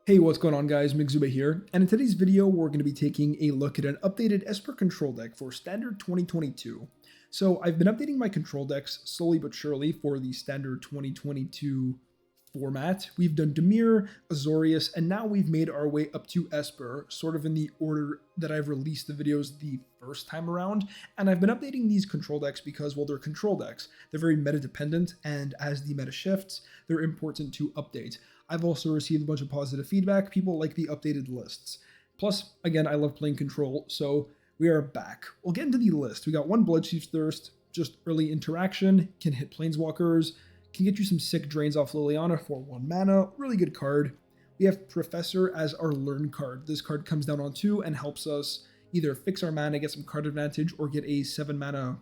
Hey, what's going on guys? Migzuba here, and in today's video we're going to be taking a look at an updated Esper control deck for Standard 2022. So I've been updating my control decks slowly but surely for the Standard 2022 format. We've done Dimir, Azorius, and now we've made our way up to Esper, sort of in the order that I've released the videos the first time around. And I've been updating these control decks because, well, they're control decks. They're very meta dependent, and as the meta shifts, they're important to update. I've also received a bunch of positive feedback. People like the updated lists. Plus, again, I love playing control, so we are back. We'll get into the list. We got one Bloodchief's Thirst, just early interaction, can hit Planeswalkers, can get you some sick drains off Liliana for 1 mana, really good card. We have Professor as our Learn card. This card comes down on 2 and helps us either fix our mana, get some card advantage, or get a 7 mana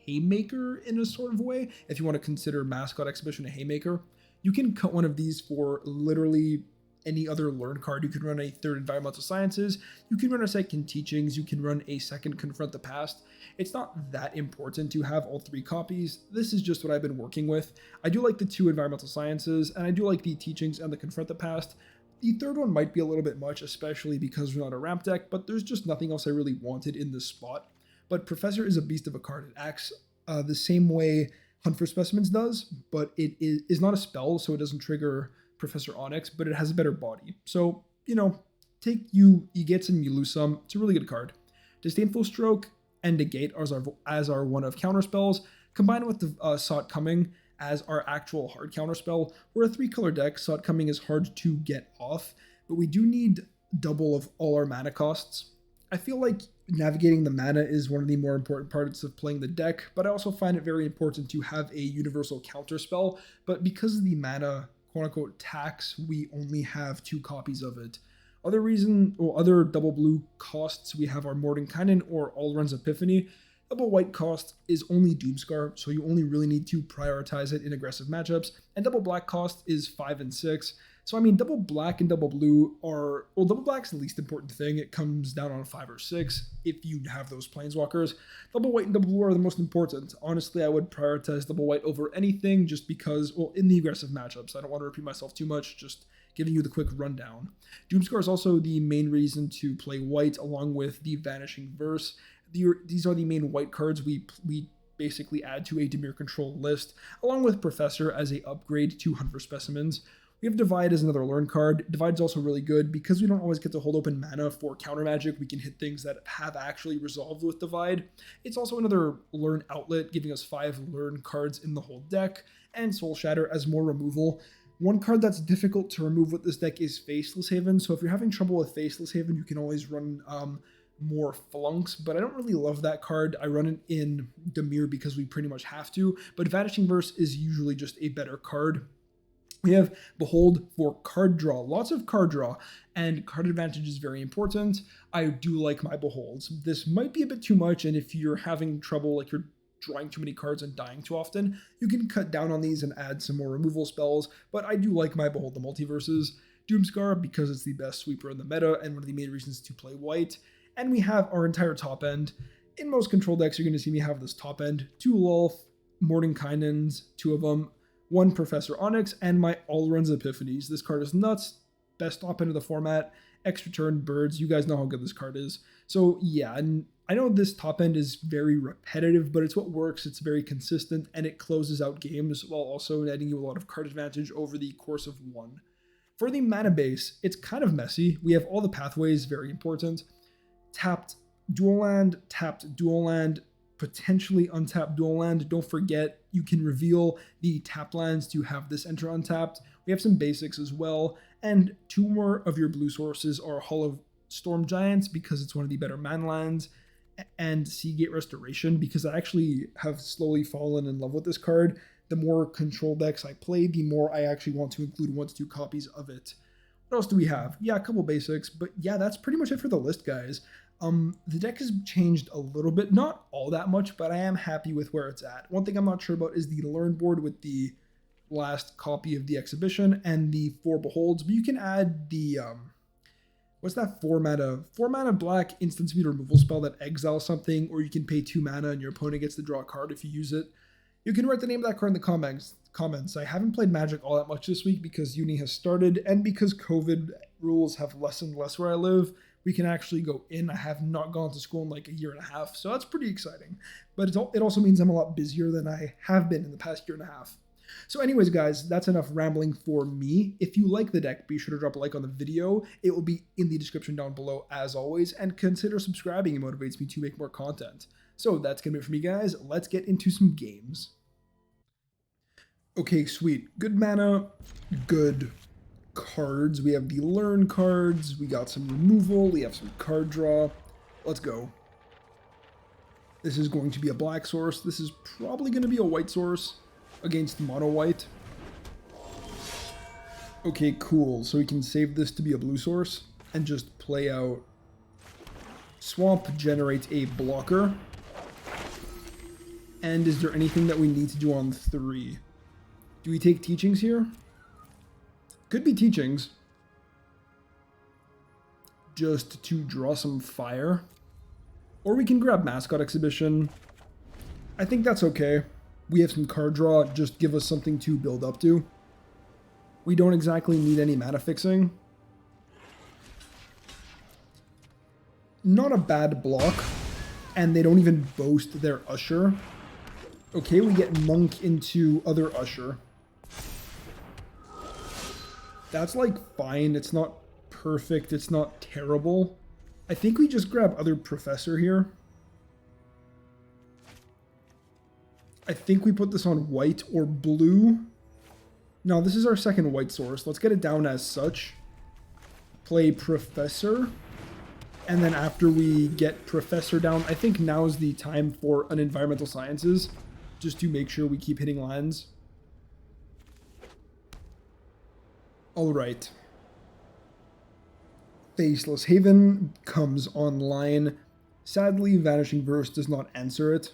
Haymaker in a sort of way, if you want to consider Mascot Exhibition a Haymaker. You can cut one of these for literally any other Learn card. You can run a third Environmental Sciences, you can run a second Teachings, you can run a second Confront the Past. It's not that important to have all 3 copies. This is just what I've been working with. I do like the 2 Environmental Sciences, and I do like the Teachings and the Confront the Past. The third one might be a little bit much, especially because we're not a ramp deck, but there's just nothing else I really wanted in this spot. But Professor is a beast of a card. It acts the same way Hunt for Specimens does, but it is not a spell, so it doesn't trigger Professor Onyx, but it has a better body. So, you get some, you lose some. It's a really good card. Disdainful Stroke and Negate as our one of counter spells, combined with the Sought Coming as our actual hard counter spell. We're a 3-color deck. Sought Coming is hard to get off, but we do need double of all our mana costs. I feel like navigating the mana is one of the more important parts of playing the deck, but I also find it very important to have a universal counter spell. But because of the mana quote-unquote tax, we only have 2 copies of it. Other double blue costs, we have our Mordenkainen or Alrund's Epiphany. Double white cost is only Doomscar, so you only really need to prioritize it in aggressive matchups. And double black cost is 5 and 6. So, I mean, double black and double blue are, well, double black's the least important thing. It comes down on 5 or 6 if you have those Planeswalkers. Double white and double blue are the most important. Honestly, I would prioritize double white over anything just because, well, in the aggressive matchups. I don't want to repeat myself too much, just giving you the quick rundown. Doomscar is also the main reason to play white, along with the Vanishing Verse. These are the main white cards we basically add to a Dimir control list, along with Professor as a upgrade to Hunt for Specimens. We have Divide as another Learn card. Divide's also really good because we don't always get to hold open mana for counter magic. We can hit things that have actually resolved with Divide. It's also another Learn outlet, giving us 5 Learn cards in the whole deck, and Soul Shatter as more removal. One card that's difficult to remove with this deck is Faceless Haven, so if you're having trouble with Faceless Haven, you can always run more Flunks, but I don't really love that card. I run it in Dimir because we pretty much have to, but Vanishing Verse is usually just a better card. We have Behold for card draw, lots of card draw, and card advantage is very important. I do like my Beholds. This might be a bit too much, and if you're having trouble, like you're drawing too many cards and dying too often, you can cut down on these and add some more removal spells, but I do like my Behold the Multiverses. Doomscar because it's the best sweeper in the meta and one of the main reasons to play white. And we have our entire top end. In most control decks, you're going to see me have this top end. 2 Lolth, Mordenkainens, 2 of them, 1 Professor Onyx, and my Alrund's Epiphanies. This card is nuts. Best top end of the format. Extra turn, birds. You guys know how good this card is. So yeah, and I know this top end is very repetitive, but it's what works. It's very consistent, and it closes out games while also netting you a lot of card advantage over the course of 1. For the mana base, it's kind of messy. We have all the pathways, very important. Tapped dual land, potentially untapped dual land. Don't forget, you can reveal the tapped lands to have this enter untapped. We have some basics as well, and 2 more of your blue sources are Hollow Storm Giants because it's one of the better mana lands, and Seagate Restoration because I actually have slowly fallen in love with this card. The more control decks I play, the more I actually want to include 1 to 2 copies of it. What else do we have? Yeah, a couple basics, but yeah, that's pretty much it for the list, guys. The deck has changed a little bit, not all that much, but I am happy with where it's at. One thing I'm not sure about is the Learn board with the last copy of the exhibition and the 4 Beholds, but you can add the, what's that 4 mana black instant speed removal spell that exiles something, or you can pay 2 mana and your opponent gets to draw a card if you use it. You can write the name of that card in the comments. I haven't played Magic all that much this week because uni has started and because COVID rules have lessened less where I live. We can actually go in. I have not gone to school in like a year and a half, so that's pretty exciting. But it also means I'm a lot busier than I have been in the past year and a half. So anyways, guys, that's enough rambling for me. If you like the deck, be sure to drop a like on the video. It will be in the description down below as always, and consider subscribing. It motivates me to make more content. So that's going to be it for me, guys. Let's get into some games. Okay, sweet. Good mana, good cards. We have the learn cards. We got some removal. We have some card draw. Let's go. This is going to be a black source. This is probably going to be a white source against mono white. Okay, cool. So we can save this to be a blue source and just play out. Swamp generates a blocker. And is there anything that we need to do on 3? Do we take teachings here? Could be teachings. Just to draw some fire. Or we can grab Mascot Exhibition. I think that's okay. We have some card draw. Just give us something to build up to. We don't exactly need any mana fixing. Not a bad block. And they don't even boast their Usher. Okay, we get Monk into other Usher. That's like fine. It's not perfect. It's not terrible. I think we just grab other Professor here. I think we put this on white or blue. No, this is our second white source. Let's get it down as such. Play Professor. And then after we get Professor down, I think now is the time for an Environmental Sciences. Just to make sure we keep hitting lands. Alright. Faceless Haven comes online. Sadly, Vanishing Verse does not answer it.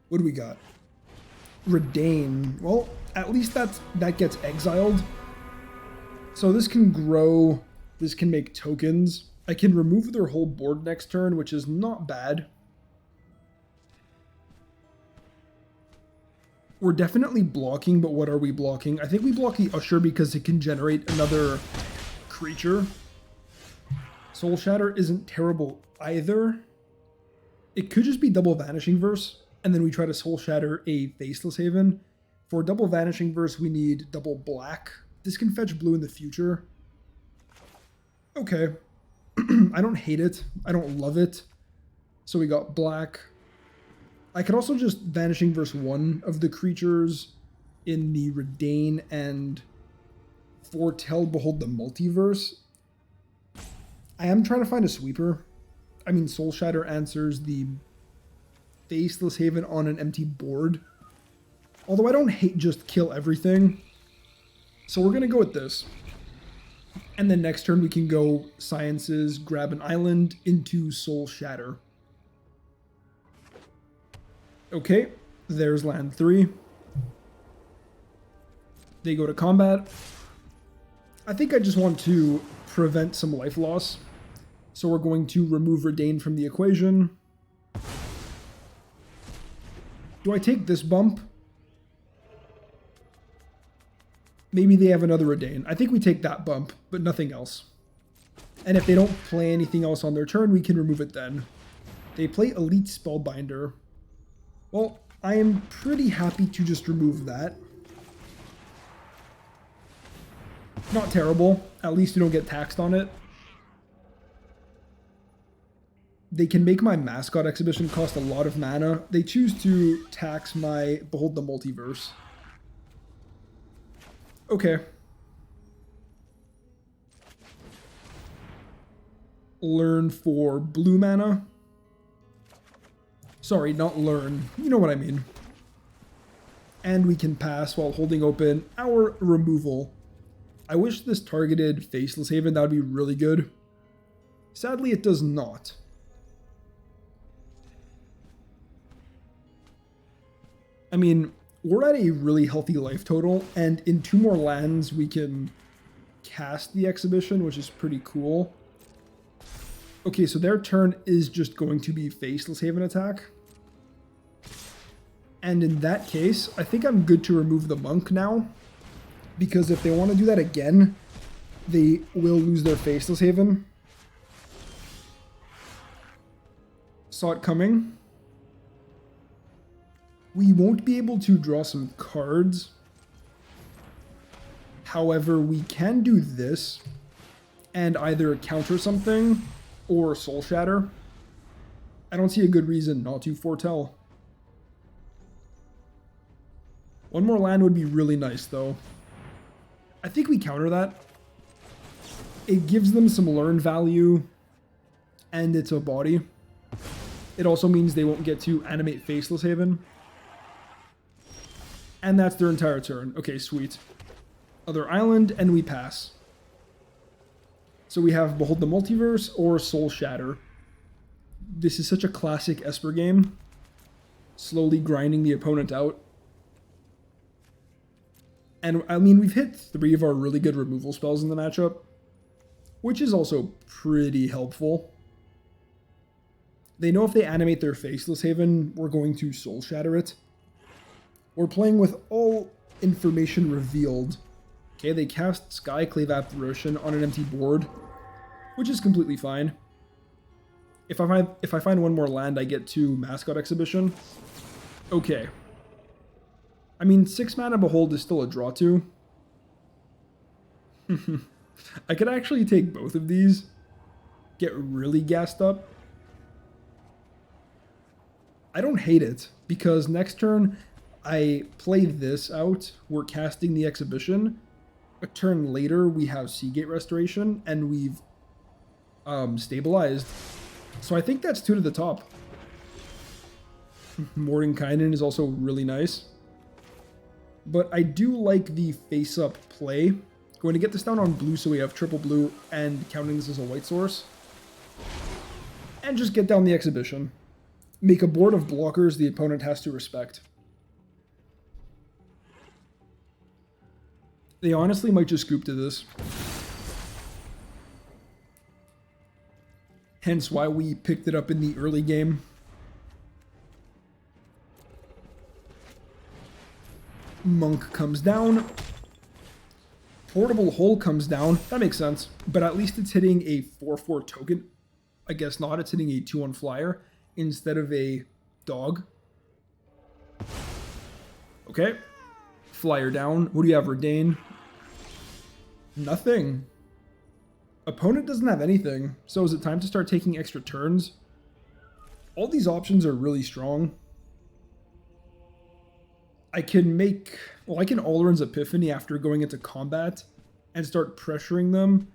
What do we got? Redain. Well, at least that gets exiled. So this can grow. This can make tokens. I can remove their whole board next turn, which is not bad. We're definitely blocking, but what are we blocking? I think we block the Usher because it can generate another creature. Soul Shatter isn't terrible either. It could just be double Vanishing Verse, and then we try to Soul Shatter a Faceless Haven. For double Vanishing Verse, we need double black. This can fetch blue in the future. Okay. I don't hate it. I don't love it. So we got black. I could also just Vanishing Verse one of the creatures in the Redain and Foretell Behold the Multiverse. I am trying to find a sweeper. I mean, Soul Shatter answers the Faceless Haven on an empty board. Although I don't hate just kill everything. So we're going to go with this. And then next turn we can go Sciences, grab an island into Soul Shatter. Okay, there's land 3. They go to combat. I think I just want to prevent some life loss. So we're going to remove Redain from the equation. Do I take this bump? Maybe they have another Redain. I think we take that bump, but nothing else. And if they don't play anything else on their turn, we can remove it then. They play Elite Spellbinder. Well, I am pretty happy to just remove that. Not terrible. At least you don't get taxed on it. They can make my Mascot Exhibition cost a lot of mana. They choose to tax my Behold the Multiverse. Okay. Learn for blue mana. Sorry, not learn. You know what I mean. And we can pass while holding open our removal. I wish this targeted Faceless Haven. That would be really good. Sadly, it does not. I mean, we're at a really healthy life total, and in 2 more lands we can cast the exhibition, which is pretty cool. Okay, so their turn is just going to be Faceless Haven attack. And in that case, I think I'm good to remove the monk now. because if they want to do that again, they will lose their Faceless Haven. Saw it coming. We won't be able to draw some cards. However, we can do this and either counter something or Soul Shatter. I don't see a good reason not to foretell. One more land would be really nice, though. I think we counter that. It gives them some learn value, and it's a body. It also means they won't get to animate Faceless Haven. And that's their entire turn. Okay, sweet. Other island, and we pass. So we have Behold the Multiverse or Soul Shatter. This is such a classic Esper game. Slowly grinding the opponent out. And I mean, we've hit 3 of our really good removal spells in the matchup, which is also pretty helpful. They know if they animate their Faceless Haven, we're going to Soul Shatter it. We're playing with all information revealed. Okay, they cast Skyclave Apparition on an empty board, which is completely fine. If I find one more land, I get 2 Mascot Exhibition. Okay. I mean, 6 mana Behold is still a draw 2. I could actually take both of these, get really gassed up. I don't hate it, because next turn I play this out, we're casting the Exhibition. A turn later we have Seagate Restoration, and we've stabilized. So I think that's 2 to the top. Mordenkainen is also really nice. But I do like the face-up play. Going to get this down on blue so we have triple blue and counting this as a white source. And just get down the Exhibition. Make a board of blockers the opponent has to respect. They honestly might just scoop to this. Hence why we picked it up in the early game. Monk comes down. Portable Hole comes down. That makes sense. But at least it's hitting a 4/4 token. I guess not. It's hitting a 2/1 flyer instead of a dog. Okay. Flyer down. What do you have, Redain? Nothing. Opponent doesn't have anything. So is it time to start taking extra turns? All these options are really strong. I can make... Well, I can Alrund's Epiphany after going into combat and start pressuring them.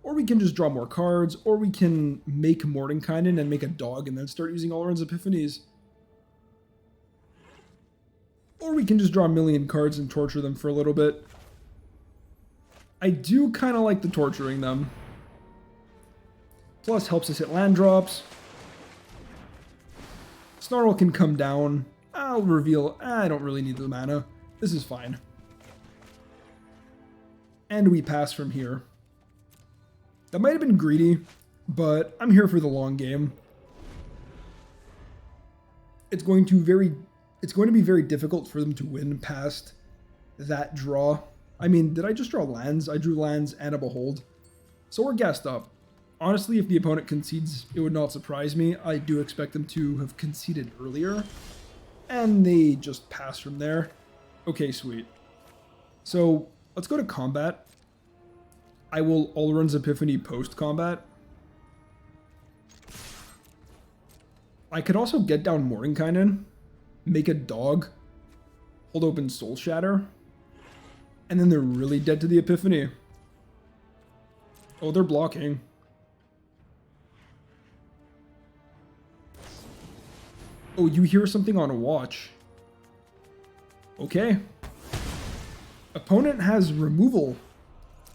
Or we can just draw more cards, or we can make Mordenkainen and make a dog and then start using Alrund's Epiphanies. Or we can just draw a million cards and torture them for a little bit. I do kind of like the torturing them. Plus helps us hit land drops. Snarl can come down. I'll reveal, I don't really need the mana. This is fine. And we pass from here. That might have been greedy, but I'm here for the long game. It's going to be very difficult for them to win past that draw. I mean, did I just draw lands? I drew lands and a Behold. So we're gassed up. Honestly, if the opponent concedes, it would not surprise me. I do expect them to have conceded earlier. And they just pass from there. Okay, sweet. So let's go to combat. I will Alrund's Epiphany post-combat. I could also get down Mordenkainen, make a dog, hold open Soul Shatter, and then they're really dead to the Epiphany. Oh, they're blocking. Oh, you hear something on a watch. Okay. Opponent has removal.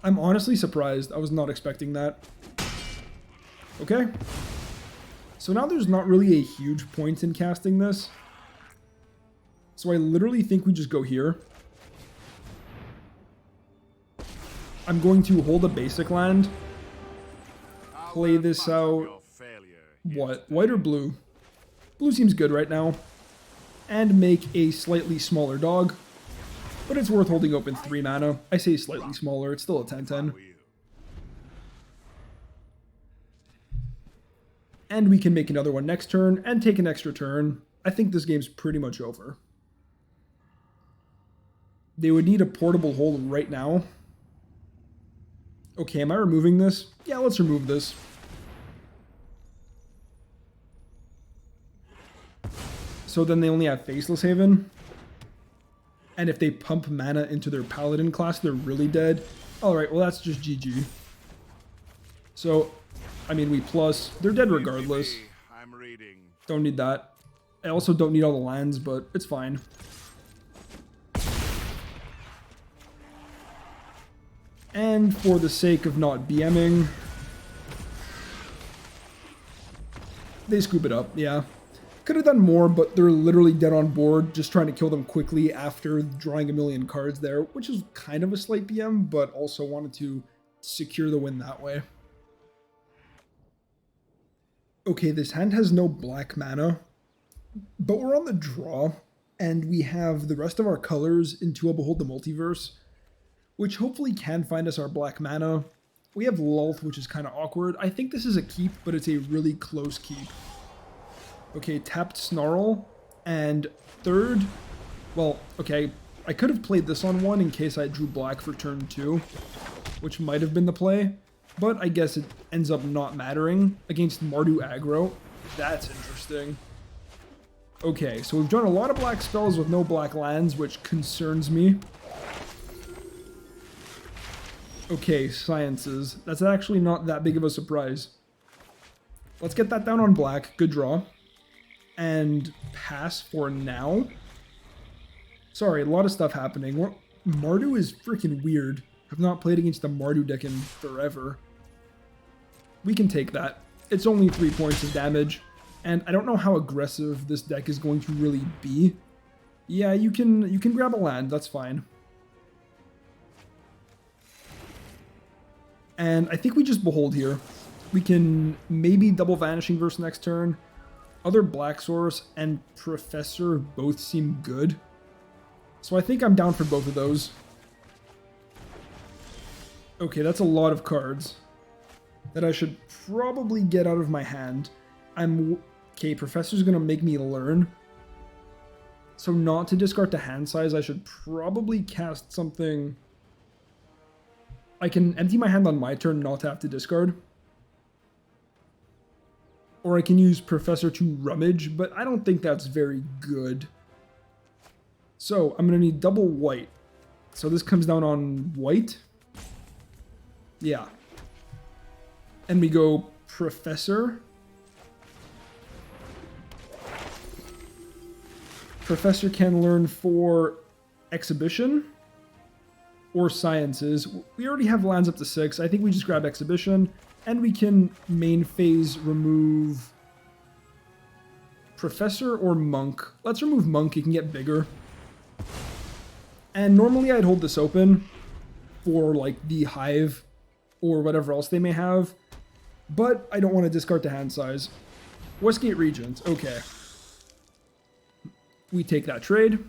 I'm honestly surprised. I was not expecting that. Okay. So now there's not really a huge point in casting this. So I literally think we just go here. I'm going to hold a basic land. Play this out. What? White or blue? Blue seems good right now. And make a slightly smaller dog. but it's worth holding open 3 mana. I say slightly smaller, it's still a 10/10. And we can make another one next turn and take an extra turn. I think this game's pretty much over. They would need a portable hold right now. Okay, am I removing this? Yeah, let's remove this. So then they only have Faceless Haven. And if they pump mana into their Paladin class, they're really dead. Alright, well that's just GG. So, I mean, we plus. They're dead regardless. Don't need that. I also don't need all the lands, but it's fine. And for the sake of not BMing, they scoop it up, yeah. Could have done more, but they're literally dead on board, just trying to kill them quickly after drawing a million cards there, which is kind of a slight BM, but also wanted to secure the win that way. Okay, this hand has no black mana, but we're on the draw, and we have the rest of our colors into a Behold the Multiverse, which hopefully can find us our black mana. We have Lulth, which is kind of awkward. I think this is a keep, but it's a really close keep. Okay, tapped Snarl, and third, well, okay, I could have played this on one in case I drew black for turn 2, which might have been the play, but I guess it ends up not mattering against Mardu aggro. That's interesting. Okay, so we've drawn a lot of black spells with no black lands, which concerns me. Okay, Sciences. That's actually not that big of a surprise. Let's get that down on black. Good draw. And pass for now. Sorry, a lot of stuff happening. Mardu is freaking weird. I've not played against the Mardu deck in forever. We can take that. It's only 3 points of damage. And I don't know how aggressive this deck is going to really be. Yeah, you can grab a land. That's fine. And I think we just Behold here. We can maybe double Vanishing Verse next turn. Other Black Source and Professor both seem good. So I think I'm down for both of those. Okay, that's a lot of cards that I should probably get out of my hand. Okay, Professor's gonna make me learn. So not to discard the hand size, I should probably cast something. I can empty my hand on my turn, not to have to discard. Or I can use Professor to rummage, but I don't think that's very good. So I'm going to need double white. So this comes down on white. Yeah. And we go Professor. Professor can learn for Exhibition or Sciences. We already have lands up to 6. I think we just grab Exhibition. And we can main phase remove Professor or Monk. Let's remove Monk, it can get bigger. And normally I'd hold this open for like the Hive or whatever else they may have. But I don't want to discard the hand size. Westgate Regent, okay. We take that trade.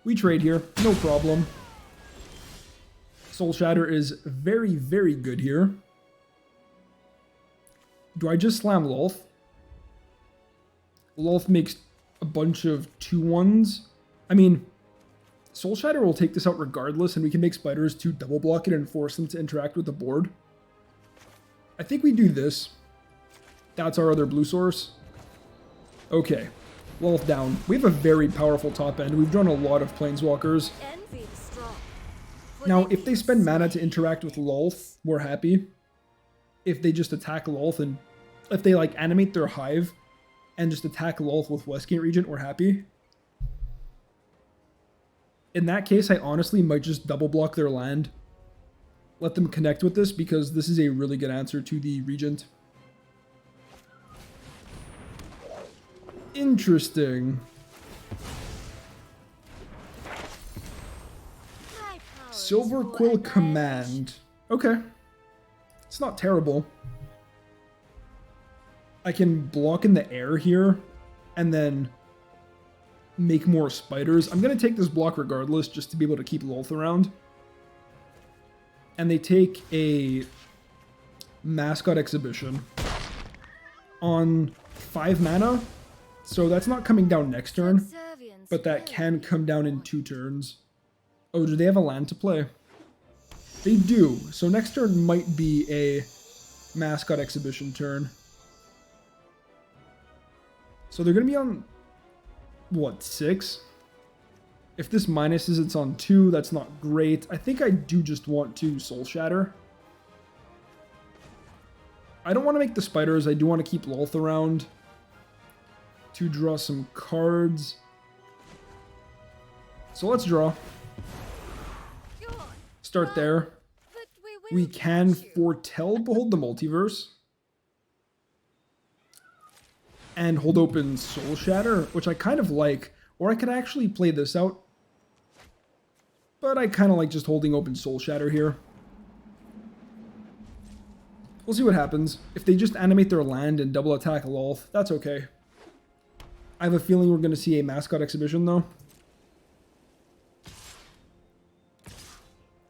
We trade here, no problem. Soul Shatter is very, very good here. Do I just slam Lulth? Lulth makes a bunch of 2/1s. I mean, Soul Shatter will take this out regardless, and we can make spiders to double block it and force them to interact with the board. I think we do this. That's our other blue source. Okay, Lulth down. We have a very powerful top end. We've drawn a lot of Planeswalkers. Now, if they spend mana to interact with Lulth, we're happy. If they just attack Lulth and if they like animate their Hive and just attack Lulth with Westgate Regent, we're happy. In that case, I honestly might just double block their land. Let them connect with this because this is a really good answer to the Regent. Interesting. Silver Quill Command. Okay. It's not terrible. I can block in the air here, and then make more spiders. I'm going to take this block regardless just to be able to keep Lolth around. And they take a Mascot Exhibition on 5 mana. So that's not coming down next turn, but that can come down in 2 turns. Oh, do they have a land to play? They do. So next turn might be a Mascot Exhibition turn. So they're going to be on, what, 6? If this minuses, it's on 2. That's not great. I think I do just want to Soul Shatter. I don't want to make the spiders. I do want to keep Lolth around to draw some cards. So let's draw. Start there. We can foretell Behold the Multiverse. And hold open Soul Shatter, which I kind of like. Or I could actually play this out. But I kind of like just holding open Soul Shatter here. We'll see what happens. If they just animate their land and double attack Lolth, that's okay. I have a feeling we're going to see a Mascot Exhibition, though.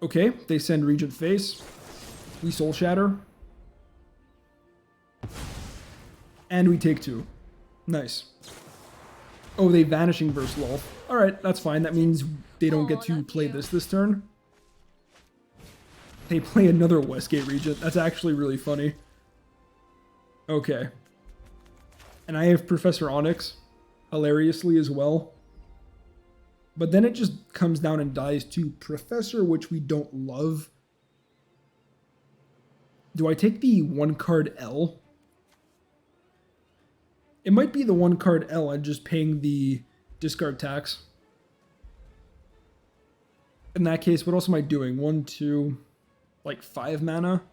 Okay, they send Regent Face. We Soul Shatter. And we take 2. Nice. Oh, they Vanishing versus Lolth. Alright, that's fine. That means they don't get to play this turn. They play another Westgate Regent. That's actually really funny. Okay. And I have Professor Onyx, hilariously as well. But then it just comes down and dies to Professor, which we don't love. Do I take the 1-card L? It might be the 1-card L and just paying the discard tax. In that case, what else am I doing? 1, 2, like 5 mana?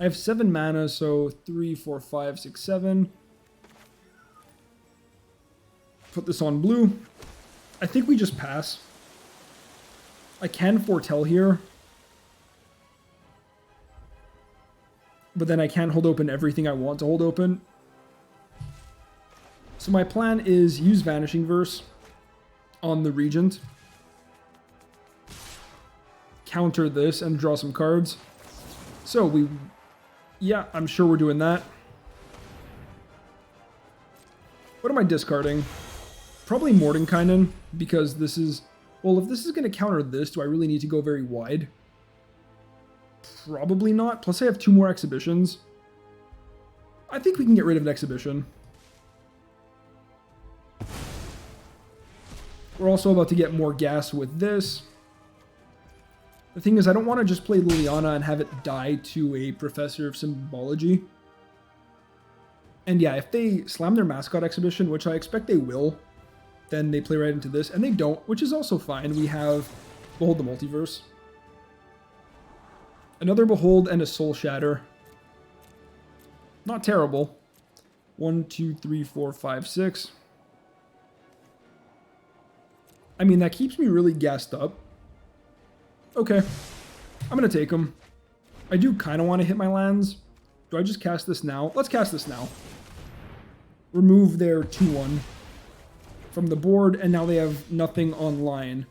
I have 7 mana, so 3, 4, 5, 6, 7. Put this on blue. I think we just pass. I can foretell here. But then I can't hold open everything I want to hold open. So my plan is use Vanishing Verse on the Regent. Counter this and draw some cards. So yeah, I'm sure we're doing that. What am I discarding? Probably Mordenkainen, because this is, well, if this is going to counter this, do I really need to go very wide? Probably not. Plus I have 2 more exhibitions. I think we can get rid of an exhibition. We're also about to get more gas with this. The thing is, I don't want to just play Liliana and have it die to a Professor of Symbology. And yeah, if they slam their Mascot Exhibition, which I expect they will, then they play right into this, and they don't, which is also fine. We have Behold the Multiverse. Another Behold and a Soul Shatter. Not terrible. 1, 2, 3, 4, 5, 6. I mean, that keeps me really gassed up. Okay. I'm going to take them. I do kind of want to hit my lands. Do I just cast this now? Let's cast this now. Remove their 2-1 from the board, and now they have nothing online.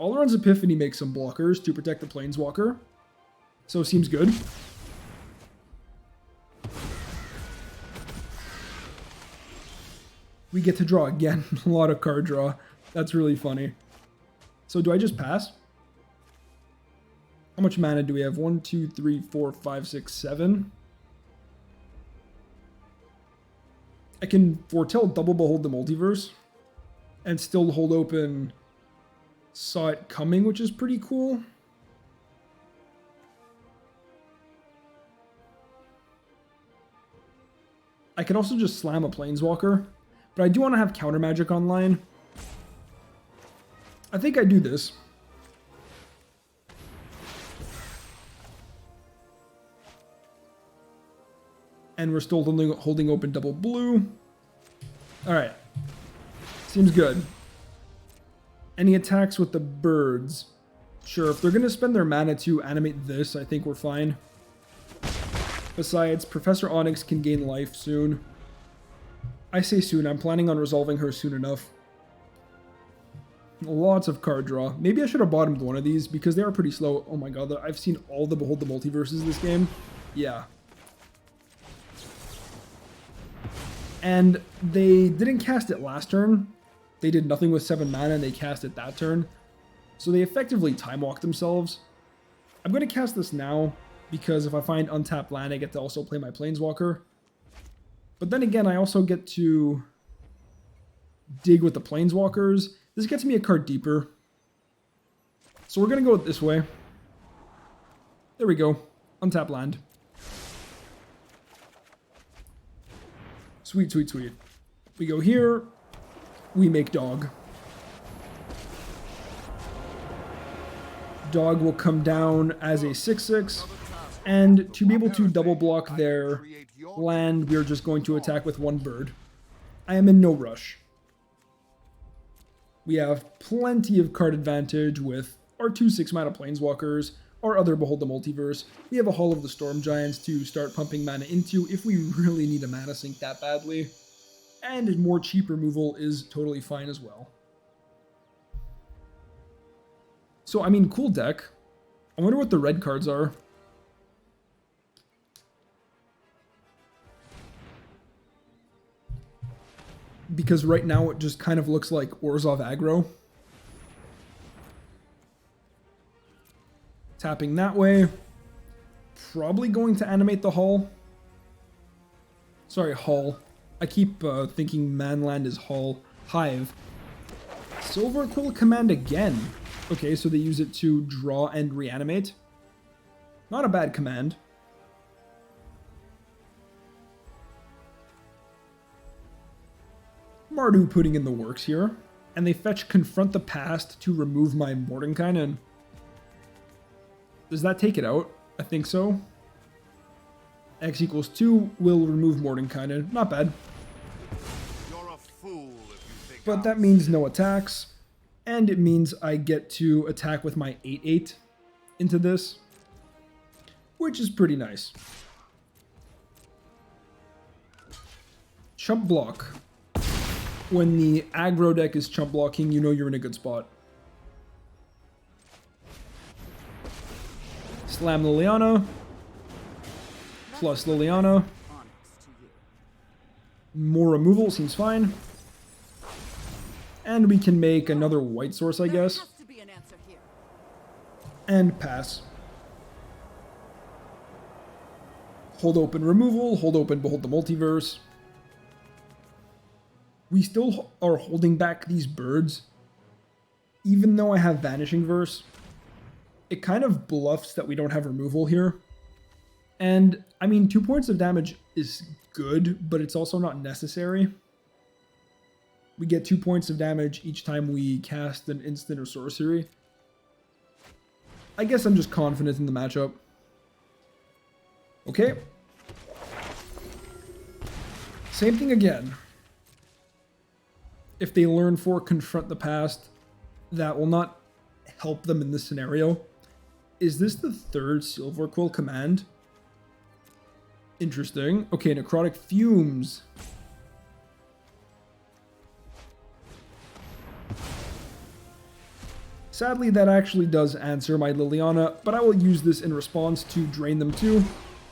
Alrund's Epiphany makes some blockers to protect the Planeswalker. So it seems good. We get to draw again. A lot of card draw. That's really funny. So do I just pass? How much mana do we have? 1, 2, 3, 4, 5, 6, 7. I can foretell double Behold the Multiverse and still hold open Saw It Coming, which is pretty cool. I can also just slam a Planeswalker, but I do want to have counter magic online. I think I do this. And we're still holding open double blue. Alright. Seems good. Any attacks with the birds? Sure, if they're going to spend their mana to animate this, I think we're fine. Besides, Professor Onyx can gain life soon. I say soon, I'm planning on resolving her soon enough. Lots of card draw. Maybe I should have bottomed one of these because they are pretty slow. Oh my god, I've seen all the Behold the Multiverses this game. Yeah. And they didn't cast it last turn. They did nothing with 7 mana and they cast it that turn. So they effectively time walked themselves. I'm going to cast this now because if I find untapped land, I get to also play my Planeswalker. But then again, I also get to dig with the Planeswalkers. This gets me a card deeper. So we're going to go this way. There we go. Untap land. Sweet, sweet, sweet. We go here. We make dog. Dog will come down as a 6/6. And to be able to double block their land, we're just going to attack with 1 bird. I am in no rush. We have plenty of card advantage with our 2 6-mana Planeswalkers, our other Behold the Multiverse. We have a Hall of the Storm Giants to start pumping mana into if we really need a mana sink that badly. And more cheap removal is totally fine as well. So, I mean, cool deck. I wonder what the red cards are. Because right now it just kind of looks like Orzhov aggro. Tapping that way. Probably going to animate the Hall. Sorry, Hall. I keep thinking Manland is Hall. Hive. Silver Quill Command again. Okay, so they use it to draw and reanimate. Not a bad command. Mardu putting in the works here. And they fetch Confront the Past to remove my Mordenkainen. Does that take it out? I think so. X equals 2 will remove Mordenkainen. Not bad. You're a fool if you think But that means no attacks. And it means I get to attack with my 8/8 into this. Which is pretty nice. Chump block. When the aggro deck is chump blocking, you know you're in a good spot. Slam Liliana. Plus Liliana. More removal seems fine. And we can make another white source, I guess. And pass. Hold open removal, hold open Behold the Multiverse. We still are holding back these birds. Even though I have Vanishing Verse, it kind of bluffs that we don't have removal here. And, I mean, 2 points of damage is good, but it's also not necessary. We get 2 points of damage each time we cast an instant or sorcery. I guess I'm just confident in the matchup. Okay. Same thing again. If they learn for Confront the Past, that will not help them in this scenario. Is this the 3rd Silver Quill command? Interesting. Okay, Necrotic Fumes. Sadly, that actually does answer my Liliana, but I will use this in response to drain them too,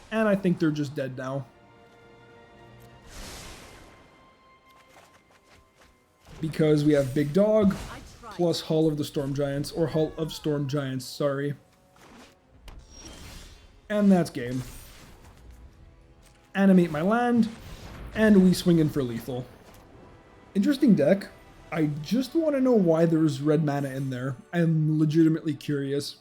and I think they're just dead now. Because we have Big Dog, plus Hall of the Storm Giants, or Hall of Storm Giants, sorry. And that's game. Animate my land, and we swing in for lethal. Interesting deck. I just want to know why there's red mana in there. I'm legitimately curious.